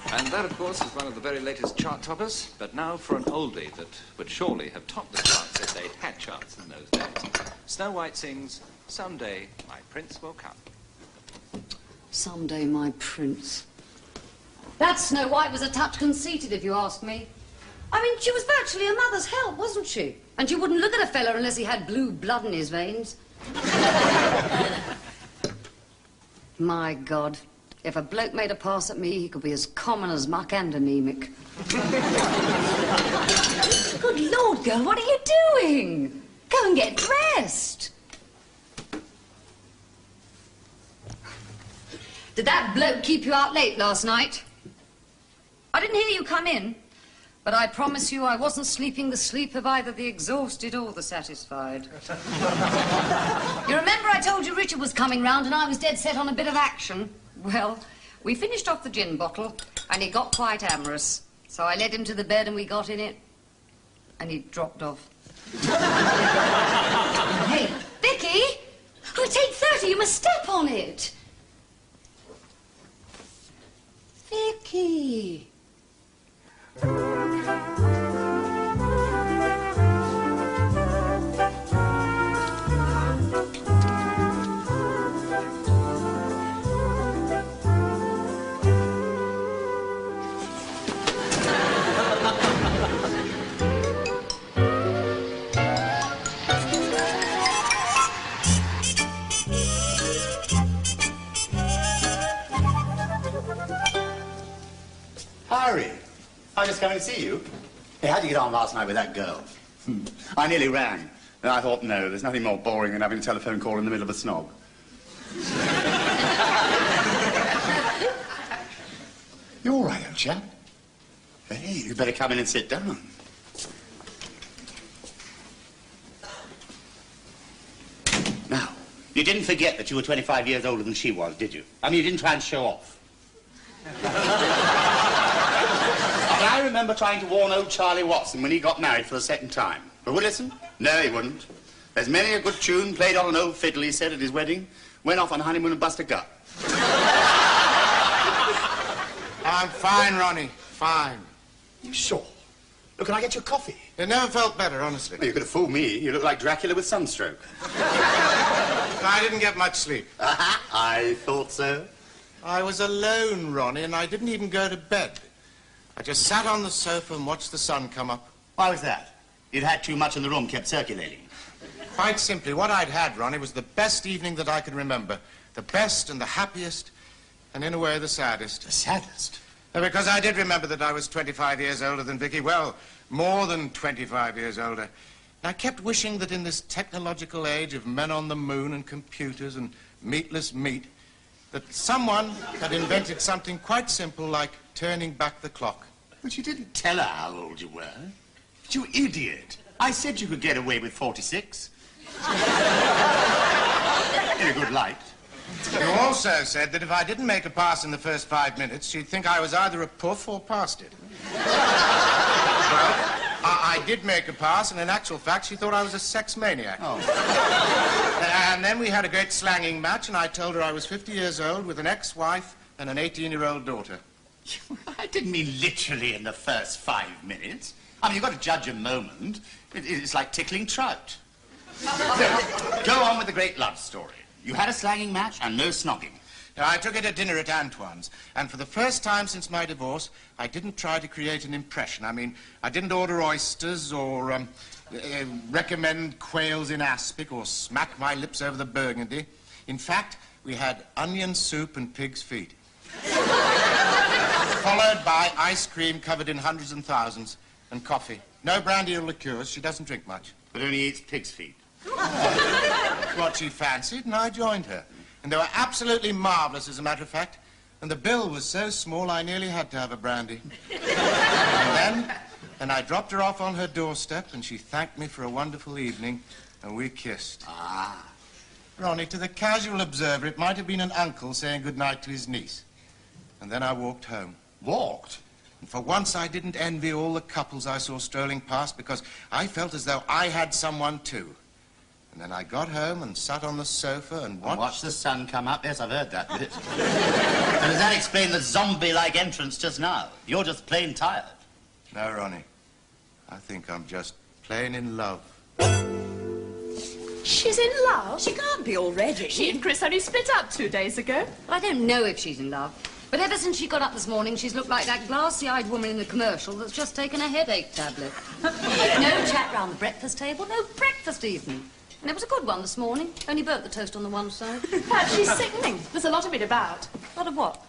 And that, of course, is one of the very latest chart toppers. But now for an oldie that would surely have topped the charts if they'd had charts in those days. Snow White sings, "Someday my prince will come." Someday my prince. That Snow White was a touch conceited, if you ask me. I mean, she was virtually a mother's help, wasn't she? And she wouldn't look at a fella unless he had blue blood in his veins. My God. If a bloke made a pass at me, he could be as common as muck and anemic. Good Lord, girl, what are you doing? Go and get dressed. Did that bloke keep you out late last night? I didn't hear you come in, but I promise you I wasn't sleeping the sleep of either the exhausted or the satisfied. You remember I told you Richard was coming round and I was dead set on a bit of action? Well, we finished off the gin bottle, and he got quite amorous. So I led him to the bed, and we got in it, and he dropped off. Hey, Vicki! Oh, it's 8:30. You must step on it. Vicki! Harry, I was just coming to see you. Hey, how'd you get on last night with that girl? I nearly rang. And I thought, no, there's nothing more boring than having a telephone call in the middle of a snog. You're all right, old chap. Hey, you better come in and sit down. Now, you didn't forget that you were 25 years older than she was, did you? I mean, you didn't try and show off. I remember trying to warn old Charlie Watson when he got married for the second time. But would listen? No, he wouldn't. There's many a good tune played on an old fiddle, he said, at his wedding. Went off on honeymoon and bust a gut. I'm fine, Ronnie. Fine. You sure? Look, can I get you a coffee? It never felt better, honestly. Well, you could have fooled me. You look like Dracula with sunstroke. I didn't get much sleep. I thought so. I was alone, Ronnie, and I didn't even go to bed. I just sat on the sofa and watched the sun come up. Why was that? You'd had too much in the room, kept circulating. Quite simply, what I'd had, Ronnie, was the best evening that I could remember. The best and the happiest, and in a way, the saddest. The saddest? Because I did remember that I was 25 years older than Vicki. Well, more than 25 years older. And I kept wishing that in this technological age of men on the moon and computers and meatless meat, that someone had invented something quite simple like turning back the clock. But you didn't tell her how old you were. But you idiot. I said you could get away with 46. In a good light. You also said that if I didn't make a pass in the first 5 minutes, she'd think I was either a puff or past it. Well, I did make a pass, and in actual fact, she thought I was a sex maniac. Oh. And then we had a great slanging match, and I told her I was 50 years old with an ex-wife and an 18-year-old daughter. I didn't mean literally in the first 5 minutes. I mean, you've got to judge a moment. It's like tickling trout. Go on with the great love story. You had a slanging match and no snogging. Now, I took her to dinner at Antoine's, and for the first time since my divorce, I didn't try to create an impression. I mean, I didn't order oysters or recommend quails in aspic or smack my lips over the burgundy. In fact, we had onion soup and pig's feet. Followed by ice cream covered in hundreds and thousands, and coffee. No brandy or liqueurs. She doesn't drink much. But only eats pig's feet. What she fancied, and I joined her. And they were absolutely marvelous, as a matter of fact. And the bill was so small, I nearly had to have a brandy. And then I dropped her off on her doorstep, and she thanked me for a wonderful evening, and we kissed. Ah. Ronnie, to the casual observer, it might have been an uncle saying goodnight to his niece. And then I walked home. Walked? And for once, I didn't envy all the couples I saw strolling past, because I felt as though I had someone too. And then I got home and sat on the sofa and watched the sun come up. Yes, I've heard that bit. And does that explain the zombie-like entrance just now? You're just plain tired. No, Ronnie. I think I'm just plain in love. She's in love? She can't be already. She and Chris only split up 2 days ago. Well, I don't know if she's in love, but ever since she got up this morning, she's looked like that glassy-eyed woman in the commercial that's just taken a headache tablet. No chat round the breakfast table, no breakfast even. And it was a good one this morning. Only burnt the toast on the one side. Perhaps she's sickening. There's a lot of it about. A lot of what?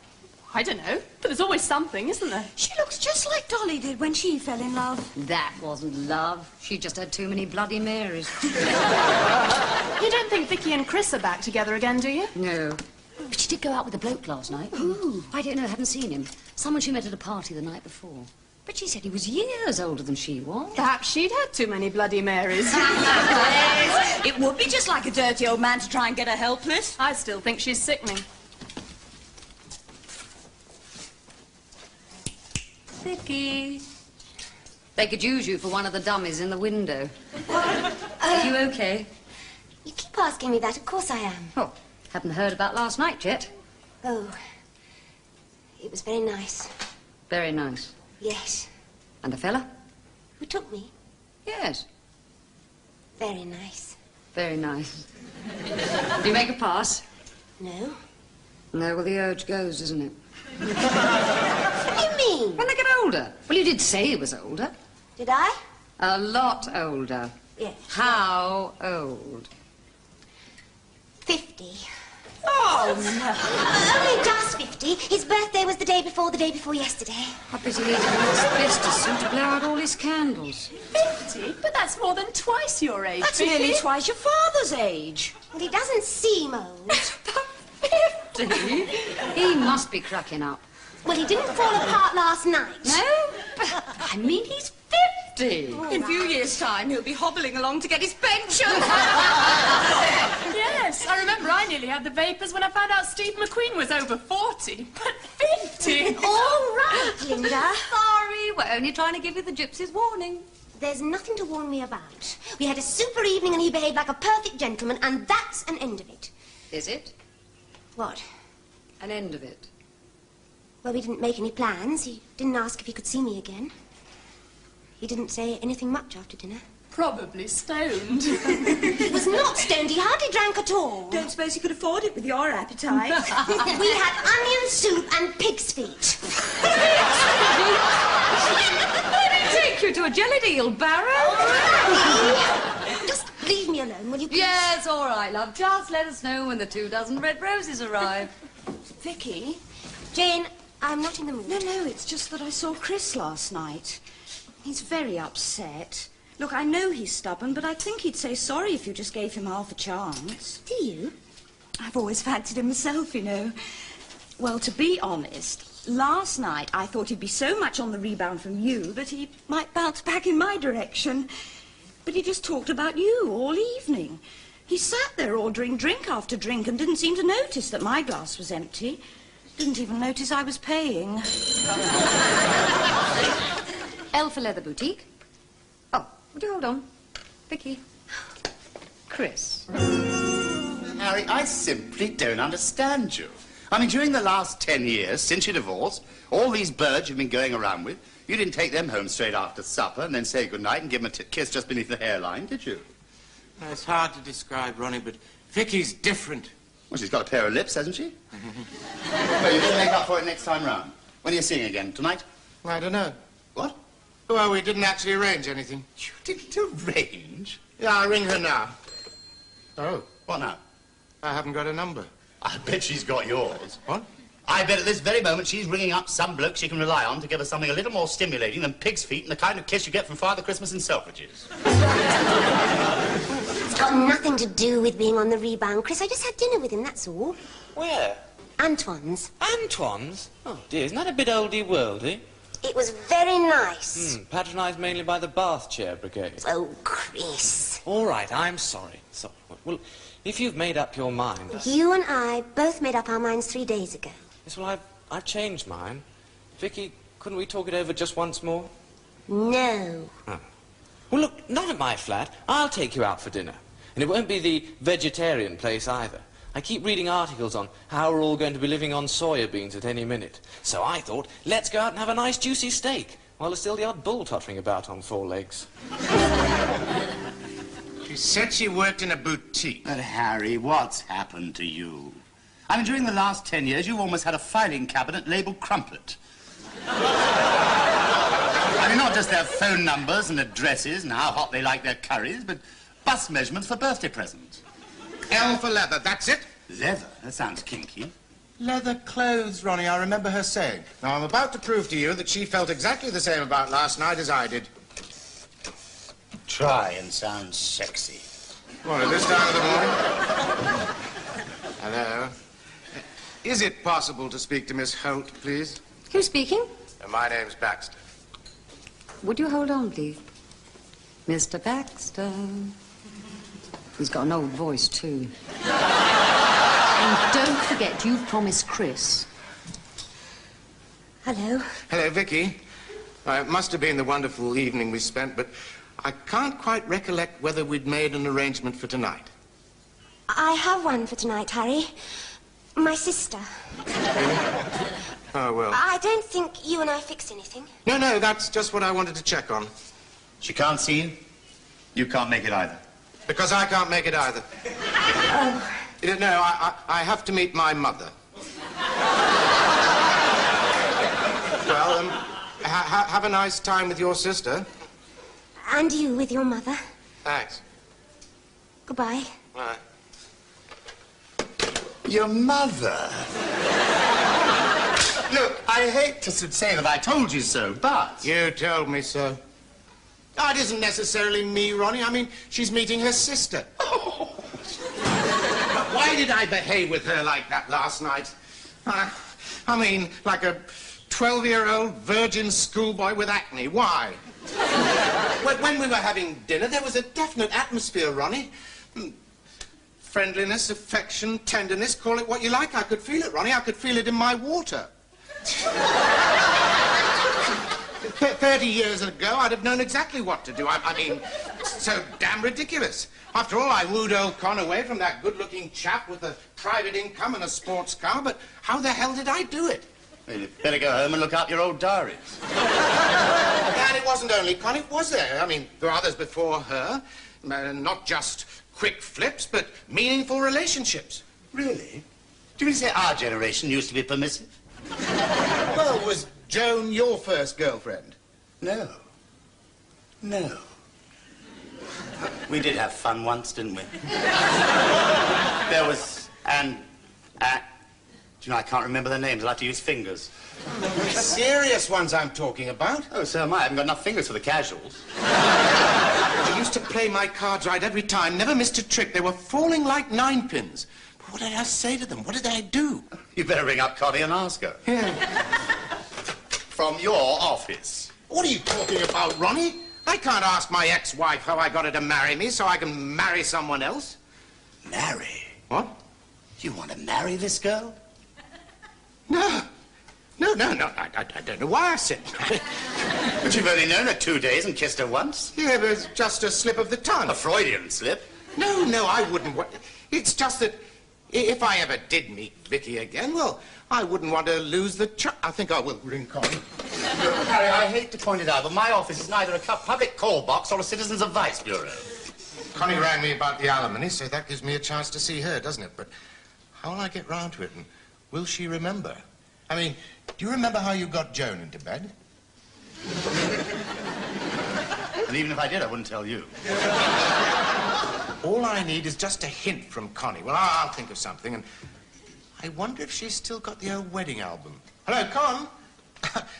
I don't know, but there's always something, isn't there? She looks just like Dolly did when she fell in love. That wasn't love. She just had too many Bloody Marys. You don't think Vicki and Chris are back together again, do you? No. But she did go out with a bloke last night. Ooh. I don't know, I haven't seen him. Someone she met at a party the night before. But she said he was years older than she was. Perhaps she'd had too many Bloody Marys. Yes, it would be just like a dirty old man to try and get her helpless. I still think she's sickening. Vicki. They could use you for one of the dummies in the window. Are you okay? You keep asking me that. Of course I am. Oh, haven't heard about last night yet. Oh, it was very nice. Very nice. Yes. And the fella? Who took me? Yes. Very nice. Very nice. Do you make a pass? No. No, well, the urge goes, doesn't it? What do you mean? When they get older. Well, you did say he was older. Did I? A lot older. Yes. How old? 50. Oh, no. Only just 50. His birthday was the day before yesterday. I bet he needed an asbestos suit to blow out all his candles. 50? But that's more than twice your age, That's Vicki. nearly twice your father's age. Well, he doesn't seem old. 50? He must be cracking up. Well, he didn't fall apart last night. No? I mean, he's 50. In a few years' time, he'll be hobbling along to get his pension. Yes, I remember I nearly had the vapours when I found out Steve McQueen was over 40. But 50? All right, Linda. Sorry, we're only trying to give you the gypsy's warning. There's nothing to warn me about. We had a super evening and he behaved like a perfect gentleman, and that's an end of it. Is it? What? An end of it. Well, we didn't make any plans. He didn't ask if he could see me again. He didn't say anything much after dinner. Probably stoned. He was not stoned. He hardly drank at all. Don't suppose you could afford it with your appetite. We had onion soup and pig's feet. Let me take you to a jellied eel barrow. Just leave me alone, will you please? Yes, all right, love. Just let us know when the 2 dozen red roses arrive. Vicky? Jane, I'm not in the mood. No, it's just that I saw Chris last night. He's very upset. Look, I know he's stubborn, but I think he'd say sorry if you just gave him half a chance. Do you? I've always fancied him myself, you know. Well, to be honest, last night I thought he'd be so much on the rebound from you that he might bounce back in my direction. But he just talked about you all evening. He sat there ordering drink after drink and didn't seem to notice that my glass was empty. Didn't even notice I was paying. L for Leather Boutique. Oh, would you hold on? Vicki. Chris. Harry, I simply don't understand you. I mean, during the last 10 years, since your divorce, all these birds you've been going around with, you didn't take them home straight after supper and then say goodnight and give them a kiss just beneath the hairline, did you? Now, it's hard to describe, Ronnie, but Vicky's different. Well, she's got a pair of lips, hasn't she? Well, you better make up for it next time round. When are you seeing again? Tonight? I don't know. What? Well, we didn't actually arrange anything. You didn't arrange? Yeah, I'll ring her now. Oh, What now? I haven't got a number. I bet she's got yours. What? I bet at this very moment she's ringing up some bloke she can rely on to give her something a little more stimulating than pig's feet and the kind of kiss you get from Father Christmas in Selfridges. It's got nothing to do with being on the rebound, Chris. I just had dinner with him, that's all. Where? Antoine's. Antoine's? Oh, dear, isn't that a bit oldie-worldy? It was very nice. Patronised mainly by the bath chair brigade. Oh, Chris. All right, I'm sorry. Sorry. Well, if you've made up your mind... You and I both made up our minds 3 days ago. Yes, well, I've changed mine. Vicky, couldn't we talk it over just once more? No. Oh. Well, look, not at my flat. I'll take you out for dinner. And it won't be the vegetarian place either. I keep reading articles on how we're all going to be living on soya beans at any minute. So I thought, let's go out and have a nice juicy steak, while there's still the odd bull tottering about on 4 legs. She said she worked in a boutique. But, Harry, what's happened to you? I mean, during the last 10 years, you've almost had a filing cabinet labelled Crumpet. I mean, not just their phone numbers and addresses and how hot they like their curries, but bust measurements for birthday presents. L for leather, that's it? Leather? That sounds kinky. Leather clothes, Ronnie, I remember her saying. Now, I'm about to prove to you that she felt exactly the same about last night as I did. Try and sound sexy. What, at this time of the morning? Hello. Is it possible to speak to Miss Holt, please? Who's speaking? My name's Baxter. Would you hold on, please? Mr. Baxter. He's got an old voice, too. And don't forget, you've promised Chris. Hello. Hello, Vicki. It must have been the wonderful evening we spent, but I can't quite recollect whether we'd made an arrangement for tonight. I have one for tonight, Harry. My sister. Oh, well. I don't think you and I fixed anything. No, that's just what I wanted to check on. She can't see you. You can't make it either. Because I can't make it either. Oh. No, I have to meet my mother. Well, have a nice time with your sister. And you with your mother. Thanks. Goodbye. Bye. Your mother? Look, I hate to say that I told you so, but... You told me so. Oh, it isn't necessarily me, Ronnie. I mean, she's meeting her sister. Why did I behave with her like that last night? I mean, like a 12-year-old virgin schoolboy with acne. Why? When we were having dinner, there was a definite atmosphere, Ronnie. Friendliness, affection, tenderness, call it what you like. I could feel it, Ronnie. I could feel it in my water. 30 years ago, I'd have known exactly what to do. I mean, so damn ridiculous. After all, I wooed old Con away from that good-looking chap with a private income and a sports car, but how the hell did I do it? Well, you'd better go home and look up your old diaries. And it wasn't only Con, it was there. I mean, there are others before her. Not just quick flips, but meaningful relationships. Really? Do you mean to say our generation used to be permissive? Well, was Joan your first girlfriend? No. No. We did have fun once, didn't we? There was... do you know, I can't remember their names. I'll have to use fingers. Serious ones I'm talking about. Oh, so am I. I haven't got enough fingers for the casuals. I used to play my cards right every time, never missed a trick. They were falling like 9-pins. But what did I say to them? What did I do? You better ring up Connie and ask her. Yeah. From your office. What are you talking about, Ronnie? I can't ask my ex-wife how I got her to marry me so I can marry someone else. Marry? What? You want to marry this girl? No. No, I don't know why I said that. But you've only known her 2 days and kissed her once. Yeah, but it's just a slip of the tongue. A Freudian slip. No, I wouldn't. It's just that if I ever did meet Vicki again, well, I wouldn't want to lose the I think I will ring Connie. Look, Harry, I hate to point it out, but my office is neither a public call box or a citizens' advice bureau. Connie rang me about the alimony, so that gives me a chance to see her, doesn't it? But how will I get round to it, and will she remember? I mean, do you remember how you got Joan into bed? And even if I did, I wouldn't tell you. All I need is just a hint from Connie. Well, I'll think of something, and I wonder if she's still got the old wedding album. Hello, Con.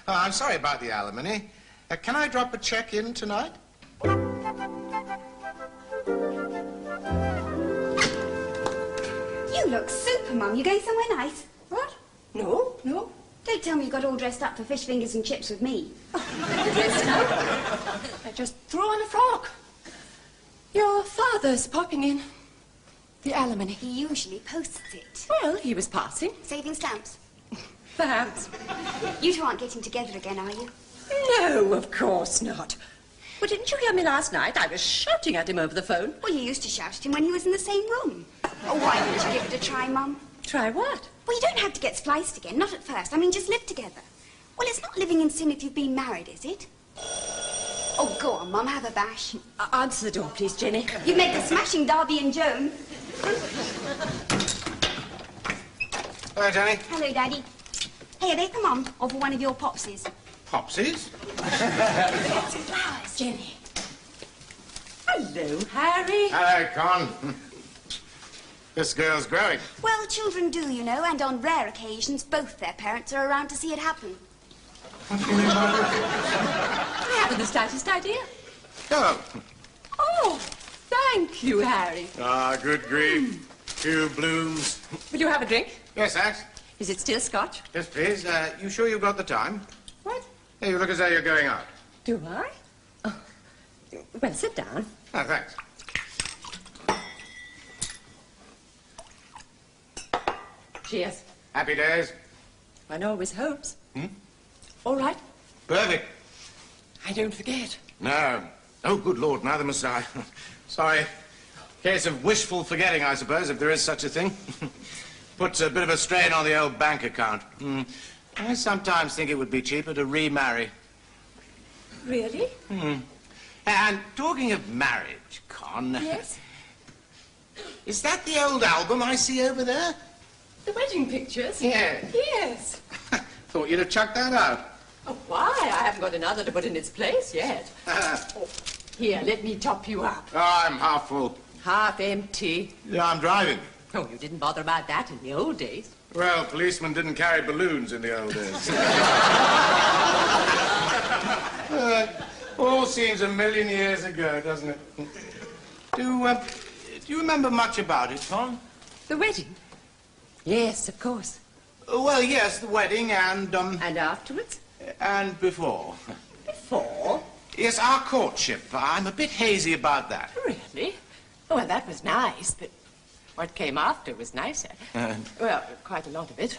I'm sorry about the alimony. Can I drop a check in tonight? You look super, Mum. You going somewhere nice? What? No. Don't tell me you got all dressed up for fish fingers and chips with me. Dressed up? I just threw on a frock. Your father's popping in. The alimony. He usually posts it. Well, he was passing. Saving stamps. Perhaps. You two aren't getting together again, are you? No, of course not. Well, didn't you hear me last night? I was shouting at him over the phone. Well, you used to shout at him when he was in the same room. Oh, why didn't you give it a try, Mum? Try what? Well, you don't have to get spliced again, not at first. I mean, just live together. Well, it's not living in sin if you've been married, is it? Oh, go on, Mum, have a bash. Answer the door, please, Jenny. You make a smashing Darby and Joan. Hello, Jenny. Hello, Daddy. Hey, are they for Mum or for one of your popsies? Popsies? Get some flowers. Jenny. Hello, Harry. Hello, Con. This girl's growing. Well, children do, you know, and on rare occasions, both their parents are around to see it happen. I haven't the slightest idea. Hello. Oh, thank you, Harry. Ah, good grief. Few blooms. Will you have a drink? Yes, thanks. Is it still scotch? Yes, please. You sure you've got the time? What? Hey, you look as though you're going out. Do I? Oh. Well, sit down. Oh, thanks. Cheers. Happy days. One always hopes. All right. Perfect. I don't forget. No. Oh, good Lord, neither must I. Sorry. Case of wishful forgetting, I suppose, if there is such a thing. Puts a bit of a strain on the old bank account. I sometimes think it would be cheaper to remarry. Really? And talking of marriage, Con... Yes? Is that the old album I see over there? The wedding pictures? Yeah. Yes. Thought you'd have chucked that out. Oh, why? I haven't got another to put in its place yet. Here, let me top you up. Oh, I'm half full. Half empty. Yeah, I'm driving. Oh, you didn't bother about that in the old days. Well, policemen didn't carry balloons in the old days. All seems a million years ago, doesn't it? Do you remember much about it, Con? The wedding? Yes, of course. Well, yes, the wedding and, And afterwards? And before. Before? Yes, our courtship. I'm a bit hazy about that. Really? Oh, well, that was nice, but what came after was nicer. Well, quite a lot of it.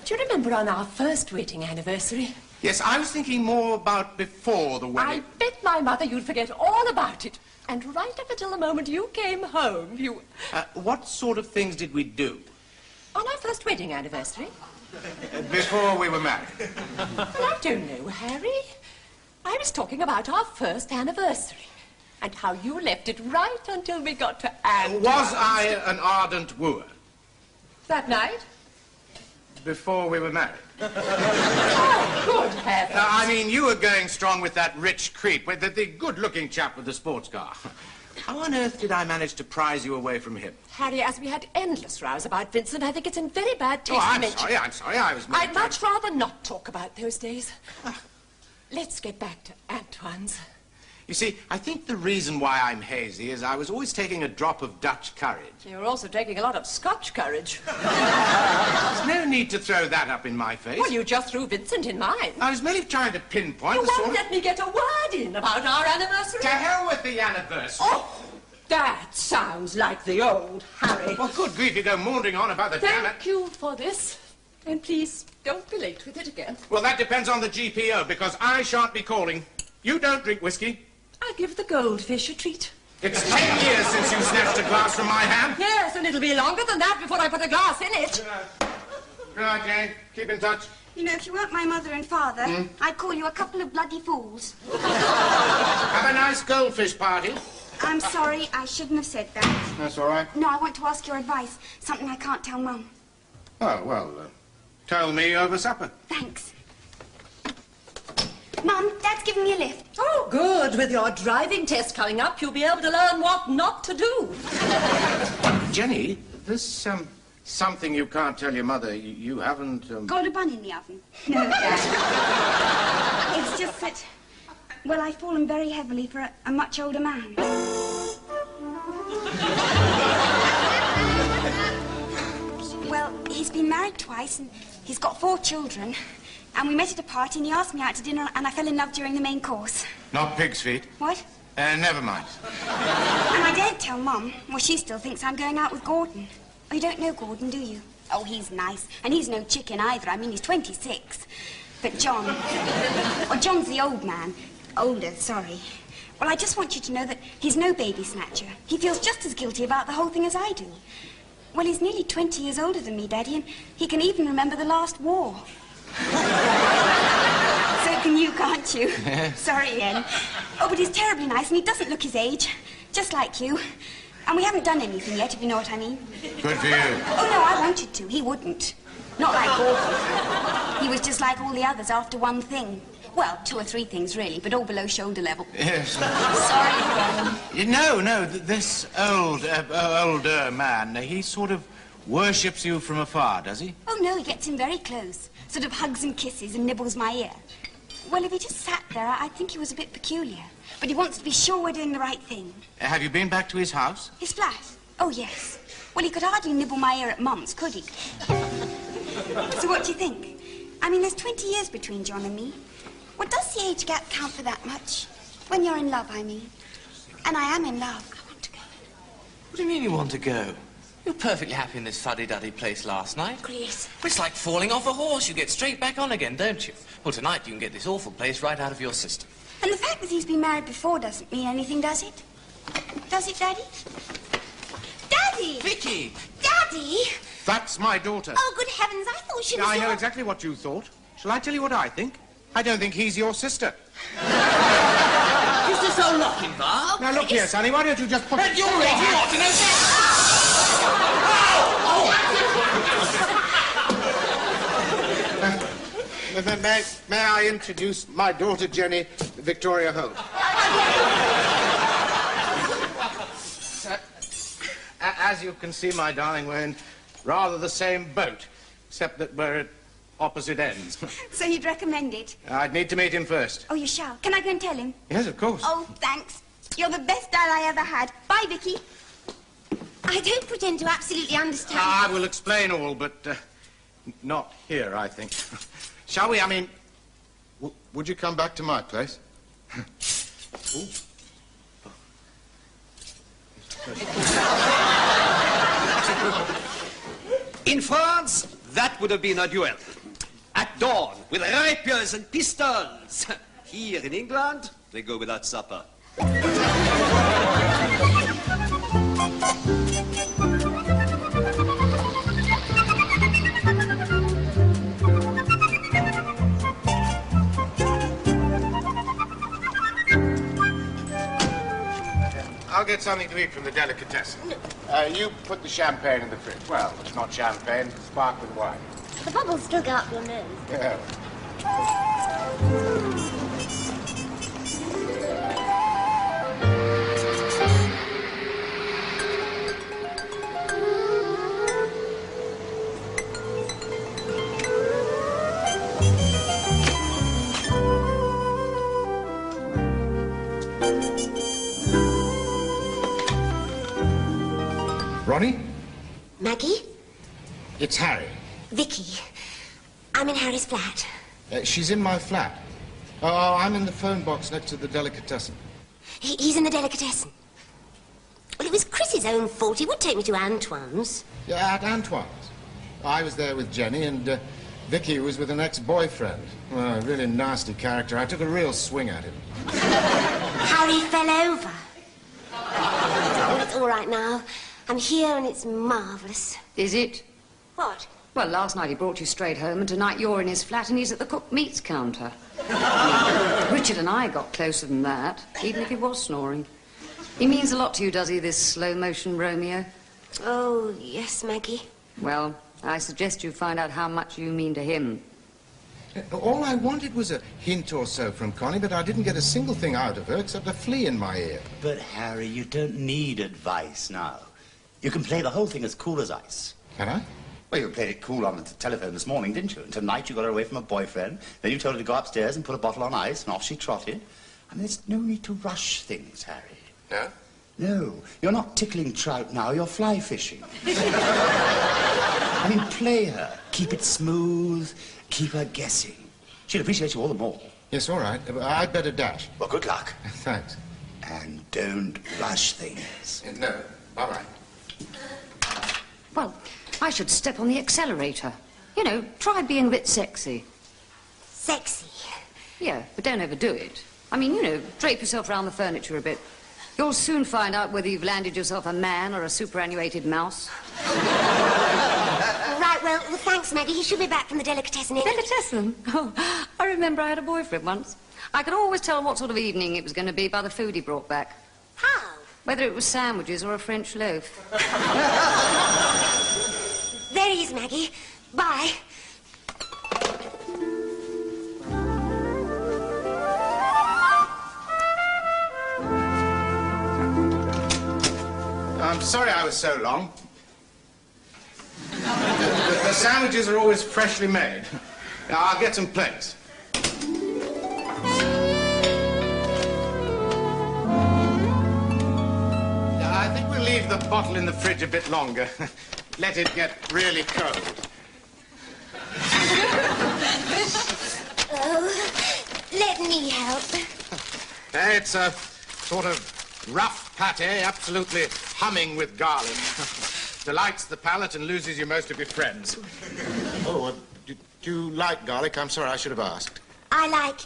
Do you remember on our first wedding anniversary? Yes, I was thinking more about before the I wedding. bet my mother you'd forget all about it. And right up until the moment you came home, you... What sort of things did we do? On our first wedding anniversary? Before we were married. Well, I don't know, Harry. I was talking about our first anniversary. And how you left it right until we got to Anne. Was I an ardent wooer? That night? Before we were married. Oh, good heavens. I mean, you were going strong with that rich creep, with the good-looking chap with the sports car. How on earth did I manage to prize you away from him? Harry, as we had endless rows about Vincent, I think it's in very bad taste to mention. I'm sorry, I was... I'd much rather not talk about those days. Let's get back to Antoine's. You see, I think the reason why I'm hazy is I was always taking a drop of Dutch courage. You were also taking a lot of Scotch courage. There's no need to throw that up in my face. Well, you just threw Vincent in mine. I was merely trying to pinpoint You the sort won't of... let me get a word in about our anniversary. To hell with the anniversary. Oh, that sounds like the old Harry. Well, good grief, you go maundering on about the damn it. Thank you for this. And please, don't be late with it again. Well, that depends on the GPO, because I shan't be calling. You don't drink whiskey. I'll give the goldfish a treat. It's 10 years since you snatched a glass from my hand. Yes, and it'll be longer than that before I put a glass in it. Good night, Jane. Keep in touch. You know, if you weren't my mother and father, I'd call you a couple of bloody fools. Have a nice goldfish party. I'm sorry, I shouldn't have said that. That's all right. No, I want to ask your advice. Something I can't tell Mum. Oh, well, tell me over supper. Thanks. Mum, Dad's giving me a lift. Oh, good. With your driving test coming up, you'll be able to learn what not to do. Jenny, there's something you can't tell your mother. You haven't... Got a bun in the oven? No, Dad. It's just that, well, I've fallen very heavily for a much older man. Well, he's been married twice, and he's got 4 children. And we met at a party, and he asked me out to dinner, and I fell in love during the main course. Not pig's feet. What? Never mind. And I daren't tell Mum. Well, she still thinks I'm going out with Gordon. Oh, you don't know Gordon, do you? Oh, he's nice. And he's no chicken either. I mean, he's 26. But John... Well, John's the old man. Older, sorry. Well, I just want you to know that he's no baby snatcher. He feels just as guilty about the whole thing as I do. Well, he's nearly 20 years older than me, Daddy, and he can even remember the last war. So can you, can't you? Sorry, Ian. Oh, but he's terribly nice, and he doesn't look his age. Just like you. And we haven't done anything yet, if you know what I mean. Good for you. Oh, no, I wanted to. He wouldn't. Not like Gordon. He was just like all the others after one thing. Well, 2 or 3 things, really, but all below shoulder level. Yes. Sorry again. No, this older man, he sort of worships you from afar, does he? Oh, no, he gets in very close. Sort of hugs and kisses and nibbles my ear. Well, if he just sat there, I think he was a bit peculiar. But he wants to be sure we're doing the right thing. Have you been back to his house? His flat? Oh, yes. Well, he could hardly nibble my ear at Mum's, could he? So what do you think? I mean, there's 20 years between John and me. Well, does the age gap count for that much? When you're in love, I mean. And I am in love. I want to go. What do you mean you want to go? You were perfectly happy in this fuddy-duddy place last night. Chris. Well, it's like falling off a horse. You get straight back on again, don't you? Well, tonight you can get this awful place right out of your system. And the fact that he's been married before doesn't mean anything, does it? Does it, Daddy? Daddy! Vicki! Daddy! That's my daughter. Oh, good heavens, I thought she was I know your... exactly what you thought. Shall I tell you what I think? I don't think he's your sister. Is this all locking bar? Oh, Now, look here, Sonny, why don't you just put... And you're ready what? To know... May I introduce my daughter, Jenny, Victoria Holt? As you can see, my darling, we're in rather the same boat, except that we're at opposite ends. So you'd recommend it? I'd need to meet him first. Oh, you shall. Can I go and tell him? Yes, of course. Oh, thanks. You're the best dad I ever had. Bye, Vicky. I don't pretend to absolutely understand. I will explain all, but not here, I think. Shall we? I mean, would you come back to my place? In France, that would have been a duel. At dawn, with rapiers and pistols. Here in England, they go without supper. I'll get something to eat from the delicatessen. You put the champagne in the fridge. Well, it's not champagne, it's sparkling wine. The bubbles still go up your nose. Yeah. Ronnie? Maggie? It's Harry. Vicky. I'm in Harry's flat. She's in my flat. Oh, I'm in the phone box next to the delicatessen. He's in the delicatessen. Well, it was Chris's own fault. He would take me to Antoine's. Yeah, at Antoine's. I was there with Jenny, and Vicky was with an ex-boyfriend. Oh, a really nasty character. I took a real swing at him. Harry fell over. Oh, it's all right now. I'm here and it's marvellous. Is it? What? Well, last night he brought you straight home, and tonight you're in his flat and he's at the cooked meats counter. Richard and I got closer than that, even if he was snoring. He means a lot to you, does he, this slow-motion Romeo? Oh, yes, Maggie. Well, I suggest you find out how much you mean to him. All I wanted was a hint or so from Connie, but I didn't get a single thing out of her except a flea in my ear. But, Harry, you don't need advice now. You can play the whole thing as cool as ice. Can I? Well, you played it cool on the telephone this morning, didn't you? And tonight you got her away from her boyfriend. Then you told her to go upstairs and put a bottle on ice, and off she trotted. I mean, there's no need to rush things, Harry. No? No, you're not tickling trout now, you're fly fishing. I mean, play her. Keep it smooth. Keep her guessing. She'll appreciate you all the more. Yes, all right. I'd better dash. Well, good luck. Thanks. And don't rush things. No. Bye-bye. Well, I should step on the accelerator. You know, try being a bit sexy. Sexy. Yeah, but don't overdo it. I mean, you know, drape yourself around the furniture a bit. You'll soon find out whether you've landed yourself a man or a superannuated mouse. Right, well, thanks, Maggie. He should be back from the delicatessen. Delicatessen? Oh, I remember I had a boyfriend once. I could always tell what sort of evening it was going to be by the food he brought back. How? Whether it was sandwiches or a French loaf. There he is, Maggie. Bye. I'm sorry I was so long. The sandwiches are always freshly made. Now, I'll get some plates. I think we'll leave the bottle in the fridge a bit longer. Let it get really cold. Oh, let me help. It's a sort of rough pâté, absolutely humming with garlic. Delights the palate and loses you most of your friends. Oh, do you like garlic? I'm sorry, I should have asked. I like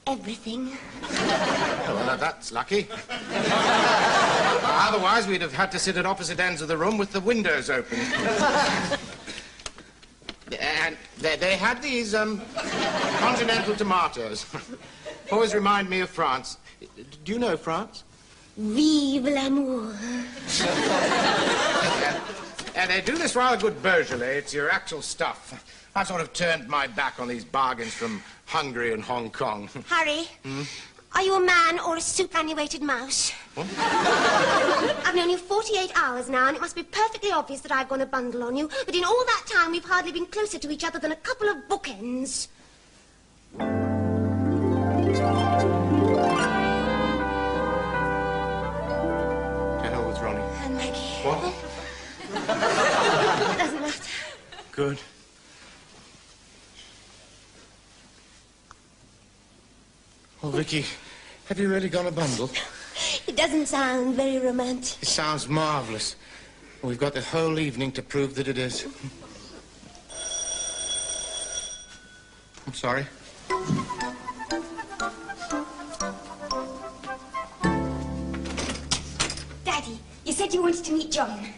everything. Oh, well, that's lucky. Otherwise, we'd have had to sit at opposite ends of the room with the windows open. And they had these, continental tomatoes. Always remind me of France. Do you know France? Vive l'amour. And they do this rather good Beaujolais. It's your actual stuff. I've sort of turned my back on these bargains from Hungary and Hong Kong. Harry, are you a man or a superannuated mouse? What? I've known you 48 hours now, and it must be perfectly obvious that I've gone a bundle on you. But in all that time, we've hardly been closer to each other than a couple of bookends. Get hold, Ronnie. And Maggie. What? It doesn't matter. Good. Oh, Vicki, have you really gone a bundle? It doesn't sound very romantic. It sounds marvellous. We've got the whole evening to prove that it is. I'm sorry. Daddy, you said you wanted to meet John.